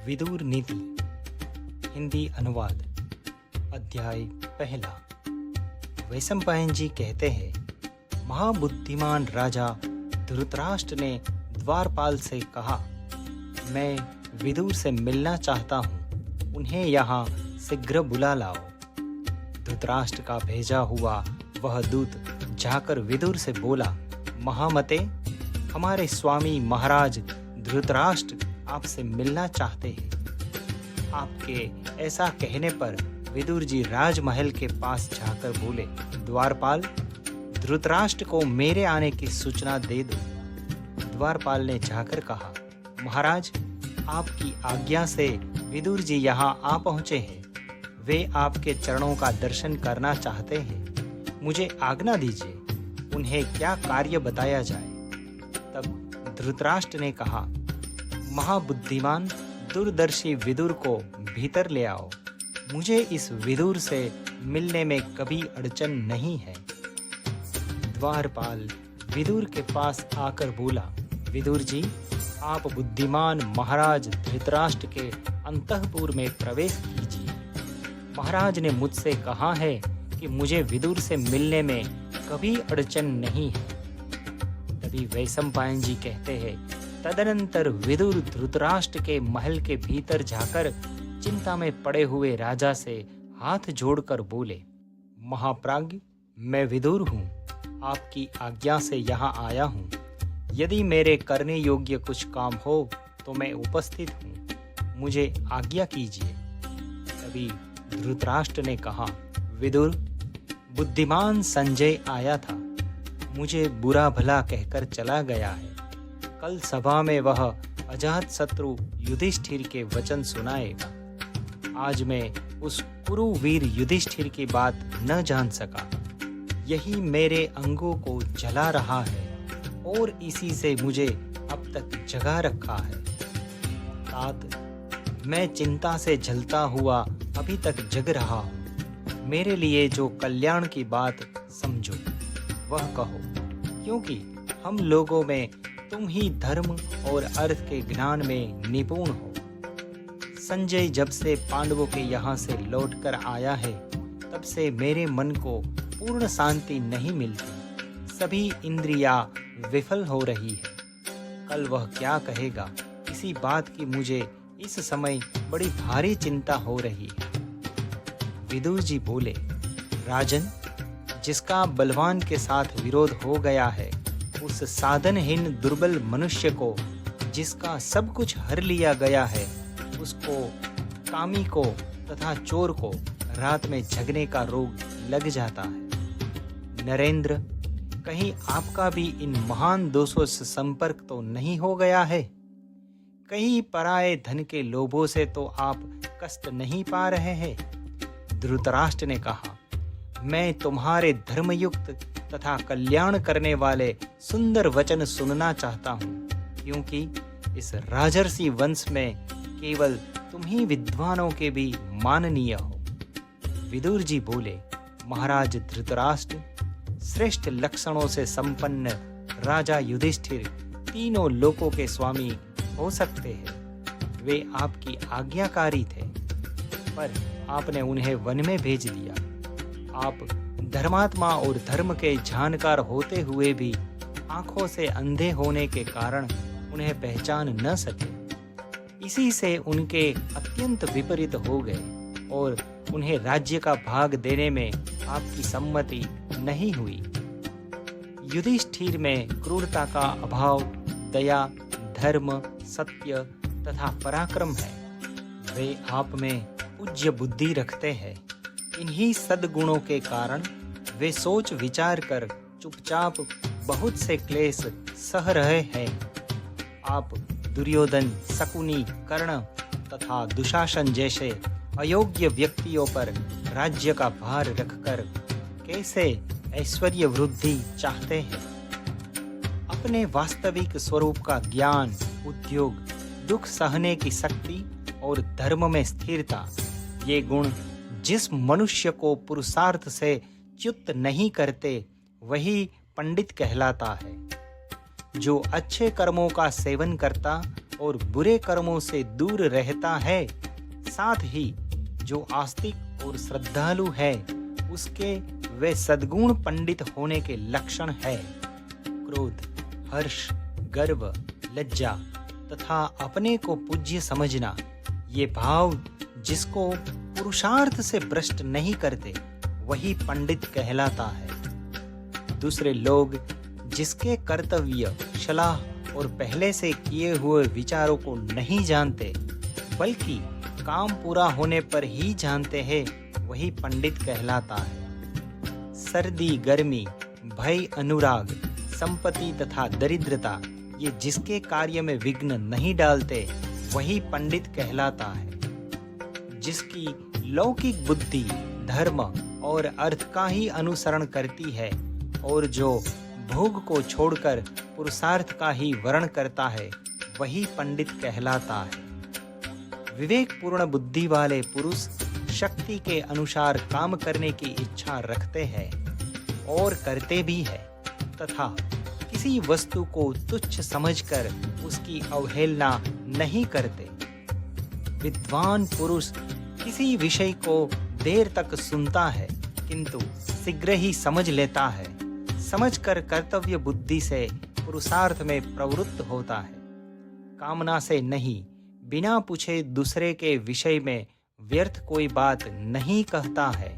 विदुर नीति हिंदी अनुवाद अध्याय पहला। वैशंपायन जी कहते हैं, महाबुद्धिमान राजा धृतराष्ट्र ने द्वारपाल से कहा, मैं विदुर से मिलना चाहता हूँ, उन्हें यहाँ शीघ्र बुला लाओ। धृतराष्ट्र का भेजा हुआ वह दूत जाकर विदुर से बोला, महामते, हमारे स्वामी महाराज धृतराष्ट्र आपसे मिलना चाहते हैं। आपके ऐसा कहने पर विदुर जी राजमहल के पास जाकर बोले, द्वारपाल, धृतराष्ट्र को मेरे आने की सूचना दे दो। द्वारपाल ने जाकर कहा, महाराज, आपकी आज्ञा से विदुर जी यहाँ आ पहुँचे हैं। वे आपके चरणों का दर्शन करना चाहते हैं। मुझे आज्ञा दीजिए, उन्हें क्या कार्य बताया जाए। तब धृतराष्ट्र ने कहा, महाबुद्धिमान दूरदर्शी विदुर को भीतर ले आओ। मुझे इस विदुर से मिलने में कभी अड़चन नहीं है। द्वारपाल विदुर के पास आकर बोला, विदुर जी, आप बुद्धिमान महाराज धृतराष्ट्र के अंतःपुर में प्रवेश कीजिए। महाराज ने मुझसे कहा है कि मुझे विदुर से मिलने में कभी अड़चन नहीं है। तभी वैशंपायन जी कहते हैं, तदनंतर विदुर धृतराष्ट्र के महल के भीतर जाकर चिंता में पड़े हुए राजा से हाथ जोड़कर बोले, महाप्राज्ञ, मैं विदुर हूँ, आपकी आज्ञा से यहाँ आया हूँ। यदि मेरे करने योग्य कुछ काम हो तो मैं उपस्थित हूँ, मुझे आज्ञा कीजिए। तभी धृतराष्ट्र ने कहा, विदुर, बुद्धिमान संजय आया था, मुझे बुरा भला कहकर चला गया है। कल सभा में वह अजात शत्रु युधिष्ठिर के वचन सुनाएगा। आज मैं उस कुरुवीर युधिष्ठिर की बात न जान सका। यही मेरे अंगों को जला रहा है और इसी से मुझे अब तक जगा रखा है। तात, मैं चिंता से जलता हुआ अभी तक जग रहा हूँ। मेरे लिए जो कल्याण की बात समझो वह कहो, क्योंकि हम लोगों में तुम ही धर्म और अर्थ के ज्ञान में निपुण हो। संजय जब से पांडवों के यहाँ से लौटकर आया है, तब से मेरे मन को पूर्ण शांति नहीं मिलती। सभी इंद्रियां विफल हो रही है। कल वह क्या कहेगा, इसी बात की मुझे इस समय बड़ी भारी चिंता हो रही है। विदुर जी बोले, राजन, जिसका बलवान के साथ विरोध हो गया है, उस साधनहीन दुर्बल मनुष्य को, जिसका सब कुछ हर लिया गया है, उसको, कामी को तथा चोर को रात में जगने का रोग लग जाता है। नरेंद्र, कहीं आपका भी इन महान दोषों से संपर्क तो नहीं हो गया है? कहीं पराये धन के लोभों से तो आप कष्ट नहीं पा रहे हैं? धृतराष्ट्र ने कहा, मैं तुम्हारे धर्मयुक्त तथा कल्याण करने वाले सुंदर वचन सुनना चाहता हूँ, क्योंकि इस राजर्षि वंश में केवल तुम ही विद्वानों के भी माननीय हो। विदुर जी बोले, महाराज धृतराष्ट्र, श्रेष्ठ लक्षणों से संपन्न राजा युधिष्ठिर तीनों लोकों के स्वामी हो सकते हैं। वे आपकी आज्ञाकारी थे, पर आपने उन्हें वन में भेज दिया। आप धर्मात्मा और धर्म के जानकार होते हुए भी आंखों से अंधे होने के कारण उन्हें पहचान न सके। इसी से उनके अत्यंत विपरीत हो गए और उन्हें राज्य का भाग देने में आपकी सम्मति नहीं हुई। युधिष्ठिर में क्रूरता का अभाव, दया, धर्म, सत्य तथा पराक्रम है। वे आप में पूज्य बुद्धि रखते हैं। इन्हीं सद्गुणों के कारण वे सोच विचार कर चुपचाप बहुत से क्लेश सह रहे हैं। आप दुर्योधन, शकुनी, कर्ण तथा दुशासन जैसे अयोग्य व्यक्तियों पर राज्य का भार रखकर कैसे ऐश्वर्य वृद्धि चाहते हैं? अपने वास्तविक स्वरूप का ज्ञान, उद्योग, दुख सहने की शक्ति और धर्म में स्थिरता, ये गुण जिस मनुष्य को पुरुषार्थ से च्युत नहीं करते, वही पंडित कहलाता है। जो अच्छे कर्मों का सेवन करता और बुरे कर्मों से दूर रहता है, साथ ही जो आस्तिक और श्रद्धालु है उसके वे सद्गुण पंडित होने के लक्षण है। क्रोध, हर्ष, गर्व, लज्जा तथा अपने को पूज्य समझना, ये भाव जिसको पुरुषार्थ से भ्रष्ट नहीं करते वही पंडित कहलाता है। दूसरे लोग जिसके कर्तव्य, सलाह और पहले से किए हुए विचारों को नहीं जानते बल्कि काम पूरा होने पर ही जानते हैं, वही पंडित कहलाता है। सर्दी, गर्मी, भय, अनुराग, संपत्ति तथा दरिद्रता, ये जिसके कार्य में विघ्न नहीं डालते वही पंडित कहलाता है। जिसकी लौकिक बुद्धि धर्म और अर्थ का ही अनुसरण करती है और जो भोग को छोड़कर पुरुषार्थ का ही वर्ण करता है, वही पंडित कहलाता है। विवेकपूर्ण बुद्धि वाले पुरुष शक्ति के अनुसार काम करने की इच्छा रखते हैं और करते भी है तथा किसी वस्तु को तुच्छ समझकर उसकी अवहेलना नहीं करते। विद्वान पुरुष किसी विषय को देर तक सुनता है किंतु शीघ्र ही समझ लेता है, समझकर कर्तव्य बुद्धि से पुरुषार्थ में प्रवृत्त होता है। कामना से नहीं, बिना पूछे दूसरे के विषय में व्यर्थ कोई बात नहीं कहता है।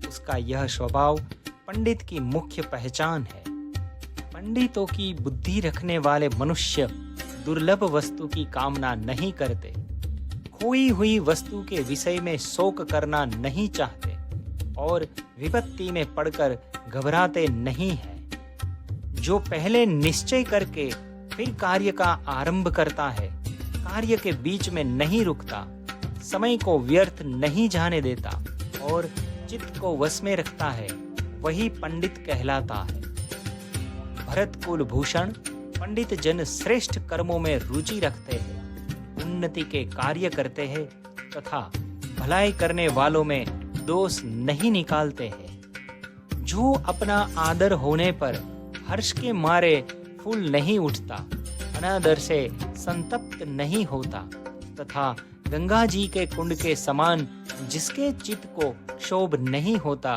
उसका यह स्वभाव पंडित की मुख्य पहचान है। पंडितों की बुद्धि रखने वाले मनुष्य दुर्लभ वस्तु की कामना नहीं करते, खोई हुई वस्तु के विषय में शोक करना नहीं चाहते और विपत्ति में पड़कर घबराते नहीं हैं। जो पहले निश्चय करके फिर कार्य का आरंभ करता है, कार्य के बीच में नहीं रुकता, समय को व्यर्थ नहीं जाने देता और चित्त को वश में रखता है, वही पंडित कहलाता है। भरत कुल भूषण पंडित जन श्रेष्ठ कर्मों में रुचि रखते हैं, उन्नति के कार्य करते हैं तथा भलाई करने वालों में दोष नहीं निकालते हैं। जो अपना आदर होने पर हर्ष के मारे फूल नहीं उठता, अनादर से संतप्त नहीं होता तथा गंगा जी के कुंड के समान जिसके चित्त को क्षोभ नहीं होता,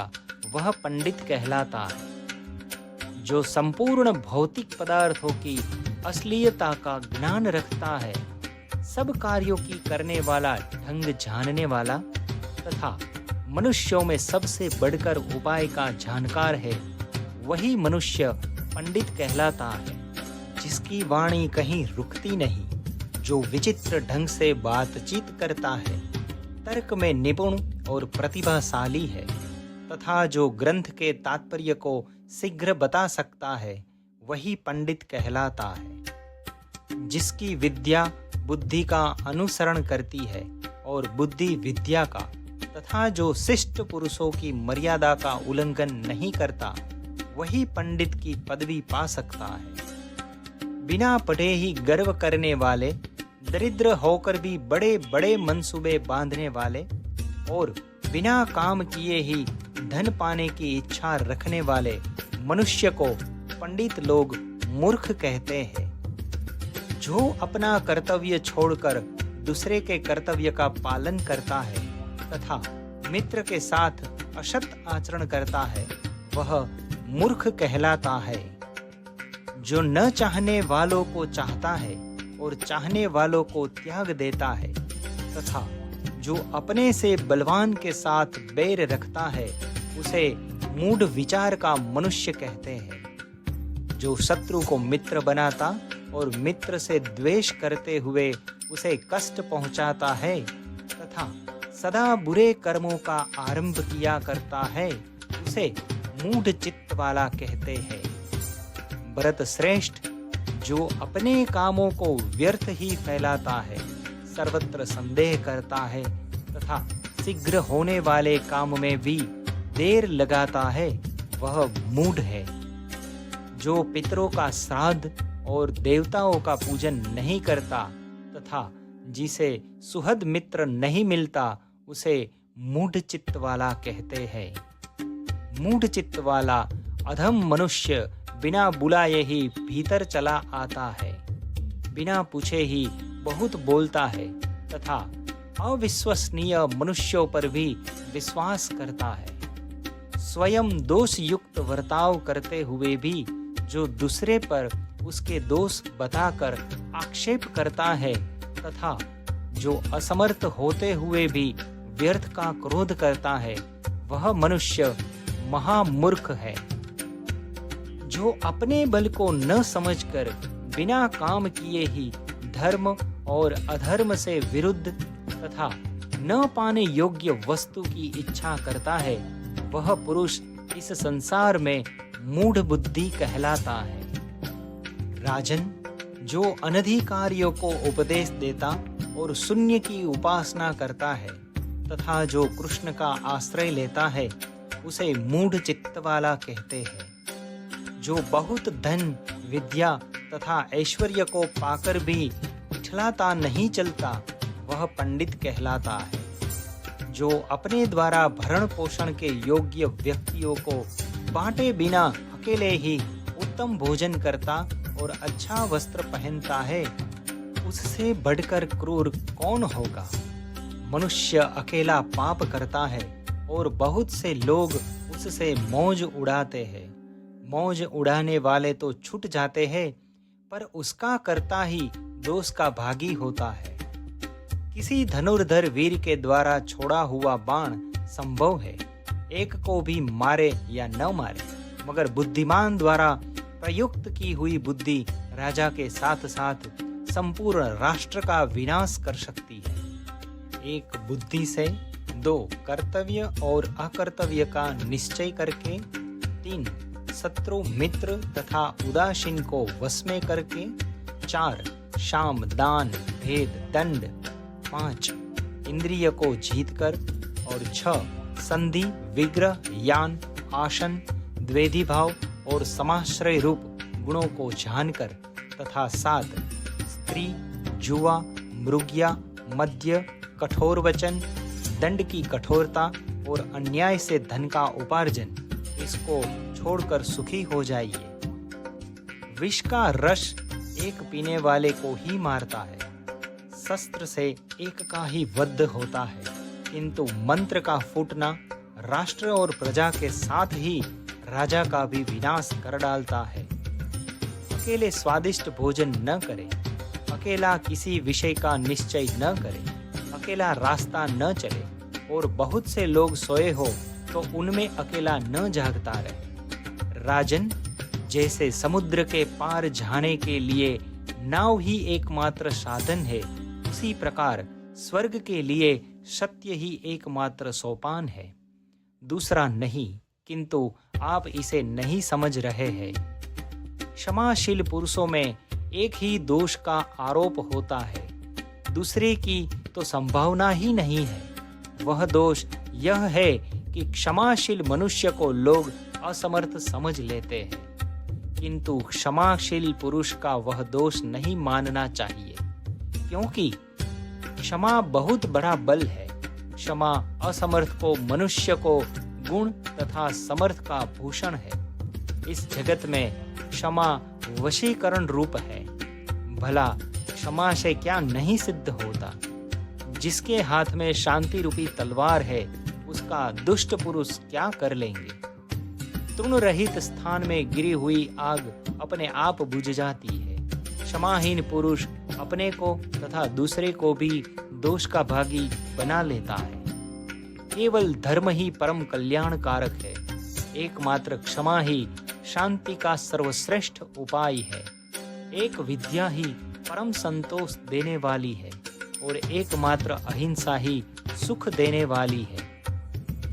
वह पंडित कहलाता है। जो संपूर्ण भौतिक पदार्थों की असलियता का ज्ञान रखता है, सब कार्यों की करने वाला, ढंग जानने वाला तथा मनुष्यों में सबसे बढ़कर उपाय का जानकार है, वही मनुष्य पंडित कहलाता है। जिसकी वाणी कहीं रुकती नहीं, जो विचित्र ढंग से बातचीत करता है, तर्क में निपुण और प्रतिभाशाली है तथा जो ग्रंथ के तात्पर्य को शीघ्र बता सकता है, वही पंडित कहलाता है। जिसकी विद्या बुद्धि का अनुसरण करती है और बुद्धि विद्या का तथा जो शिष्ट पुरुषों की मर्यादा का उल्लंघन नहीं करता, वही पंडित की पदवी पा सकता है। बिना पढ़े ही गर्व करने वाले, दरिद्र होकर भी बड़े बड़े मंसूबे बांधने वाले और बिना काम किए ही धन पाने की इच्छा रखने वाले मनुष्य को पंडित लोग मूर्ख कहते हैं। जो अपना कर्तव्य छोड़कर दूसरे के कर्तव्य का पालन करता है तथा मित्र के साथ असत आचरण करता है, वह मूर्ख कहलाता है। जो न चाहने वालों को चाहता है और चाहने वालों को त्याग देता है तथा जो अपने से बलवान के साथ बैर रखता है, उसे मूढ़ विचार का मनुष्य कहते हैं। जो शत्रु को मित्र बनाता और मित्र से द्वेष करते हुए उसे कष्ट पहुंचाता है तथा सदा बुरे कर्मों का आरंभ किया करता है, उसे मूढ़ चित्त वाला कहते हैं। भरत श्रेष्ठ जो अपने कामों को व्यर्थ ही फैलाता है, सर्वत्र संदेह करता है तथा शीघ्र होने वाले काम में भी देर लगाता है, वह मूढ़ है। जो पितरों का श्राद्ध और देवताओं का पूजन नहीं करता तथा जिसे सुहद मित्र नहीं मिलता, उसे मूढ़ चित्त वाला कहते हैं। मूढ़ चित्त वाला अधम मनुष्य बिना बुलाए ही भीतर चला आता है, बिना पूछे ही बहुत बोलता है तथा अविश्वसनीय मनुष्यों पर भी विश्वास करता है। स्वयं दोष युक्त बर्ताव करते हुए भी जो दूसरे पर उसके दोष बताकर आक्षेप करता है तथा जो असमर्थ होते हुए भी व्यर्थ का क्रोध करता है, वह मनुष्य महामूर्ख है। जो अपने बल को न समझकर बिना काम किए ही धर्म और अधर्म से विरुद्ध तथा न पाने योग्य वस्तु की इच्छा करता है, वह पुरुष इस संसार में मूढ़ बुद्धि कहलाता है। राजन, जो अनधिकारियों को उपदेश देता और शून्य की उपासना करता है तथा जो कृष्ण का आश्रय लेता है, उसे मूढ़ चित्त वाला कहते हैं। जो बहुत धन, विद्या तथा ऐश्वर्य को पाकर भी इठलाता नहीं चलता, वह पंडित कहलाता है। जो अपने द्वारा भरण पोषण के योग्य व्यक्तियों को बांटे बिना अकेले ही उत्तम भोजन करता और अच्छा वस्त्र पहनता है, उससे बढ़कर क्रूर कौन होगा। मनुष्य अकेला पाप करता है और बहुत से लोग उससे मौज उड़ाते हैं। मौज उड़ाने वाले तो छूट जाते हैं, पर उसका करता ही दोष का भागी होता है। किसी धनुर्धर वीर के द्वारा छोड़ा हुआ बाण संभव है, एक को भी मारे या न मारे, मगर बुद्धिमान द्वारा प्रयुक्त की हुई बुद्धि राजा के साथ साथ संपूर्ण राष्ट्र का विनाश कर सकती है। एक बुद्धि से 2 कर्तव्य और अकर्तव्य का निश्चय करके, 3 शत्रु मित्र तथा उदासीन को वश में करके, 4 शाम दान भेद दंड, 5 इंद्रिय को जीतकर और 6 संधि विग्रह यान आसन द्वेधी भाव और समाश्रय रूप गुणों को जानकर तथा 7 स्त्री जुआ मृग्या मद्य कठोर वचन दंड की कठोरता और अन्याय से धन का उपार्जन, इसको छोड़कर सुखी हो जाइए। विष का रस एक पीने वाले को ही मारता है, शस्त्र से एक का ही वध होता है, किंतु मंत्र का फूटना राष्ट्र और प्रजा के साथ ही राजा का भी विनाश कर डालता है। अकेले स्वादिष्ट भोजन न करें, अकेला किसी विषय का निश्चय न करें, अकेला रास्ता न चले और बहुत से लोग सोए हो तो उनमें अकेला न जागता रहे। राजन, जैसे समुद्र के पार जाने के लिए नाव ही एकमात्र साधन है, उसी प्रकार स्वर्ग के लिए सत्य ही एकमात्र सोपान है, दूसरा नहीं, किंतु आप इसे नहीं समझ रहे हैं। क्षमाशील पुरुषों में एक ही दोष का आरोप होता है, दूसरे की तो संभावना ही नहीं है। वह दोष यह है कि क्षमाशील मनुष्य को लोग असमर्थ समझ लेते हैं, किंतु क्षमाशील पुरुष का वह दोष नहीं मानना चाहिए, क्योंकि क्षमा बहुत बड़ा बल है। क्षमा असमर्थ को मनुष्य को गुण तथा समर्थ का भूषण है। इस जगत में क्षमा वशीकरण रूप है। भला क्षमा से क्या नहीं सिद्ध होता? जिसके हाथ में शांति रूपी तलवार है, उसका दुष्ट पुरुष क्या कर लेंगे? तृण रहित स्थान में गिरी हुई आग अपने आप बुझ जाती है। क्षमाहीन पुरुष अपने को तथा दूसरे को भी दोष का भागी बना लेता है। केवल धर्म ही परम कल्याणकारक है। एकमात्र क्षमा ही शांति का सर्वश्रेष्ठ उपाय है। एक विद्या ही परम संतोष देने वाली है और एकमात्र अहिंसा ही सुख देने वाली है।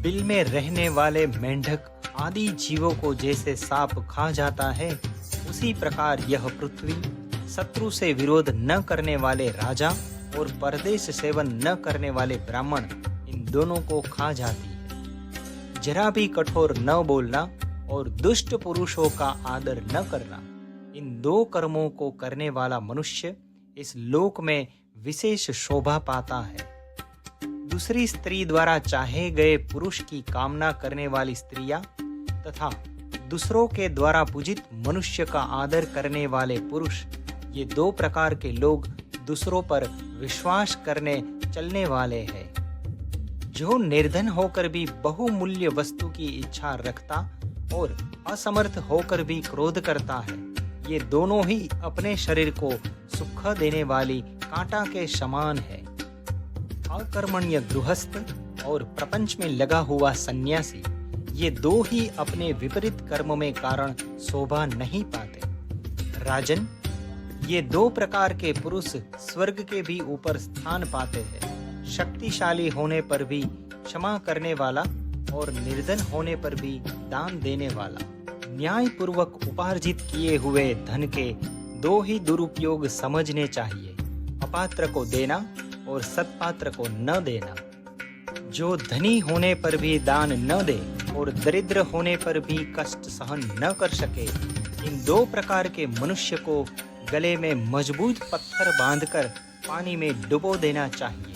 बिल में रहने वाले मेंढक आदि जीवों को जैसे सांप खा जाता है, उसी प्रकार यह पृथ्वी शत्रु से विरोध न करने वाले राजा और परदेश सेवन न करने वाले ब्राह्मण, इन दोनों को खा जाती है। जरा भी कठोर न बोलना और दुष्ट पुरुषों का आदर न करना, इन 2 कर्मों को करने वाला मनुष्य इस लोक में विशेष शोभा पाता है। दूसरी स्त्री द्वारा चाहे गए पुरुष की कामना करने वाली स्त्रियां तथा दूसरों के द्वारा पूजित मनुष्य का आदर करने वाले पुरुष, ये 2 प्रकार के लोग दूसरों पर विश्वास करने चलने वाले हैं। जो निर्धन होकर भी बहुमूल्य वस्तु की इच्छा रखता और असमर्थ होकर भी क्रोध करता है, ये दोनों ही अपने शरीर को सुख देने वाली कांटा के समान है। अकर्मण्य गृहस्थ और प्रपंच में लगा हुआ सन्यासी, ये दो ही अपने विपरीत कर्म में कारण शोभा नहीं पाते। राजन, ये दो प्रकार के पुरुष स्वर्ग के भी ऊपर स्थान पाते हैं। शक्तिशाली होने पर भी क्षमा करने वाला और निर्धन होने पर भी दान देने वाला। न्याय पूर्वक उपार्जित किए हुए धन के दो ही दुरुपयोग समझने चाहिए, अपात्र को देना और सत्पात्र को न देना। जो धनी होने पर भी दान न दे और दरिद्र होने पर भी कष्ट सहन न कर सके, इन दो प्रकार के मनुष्य को गले में मजबूत पत्थर बांधकर पानी में डुबो देना चाहिए।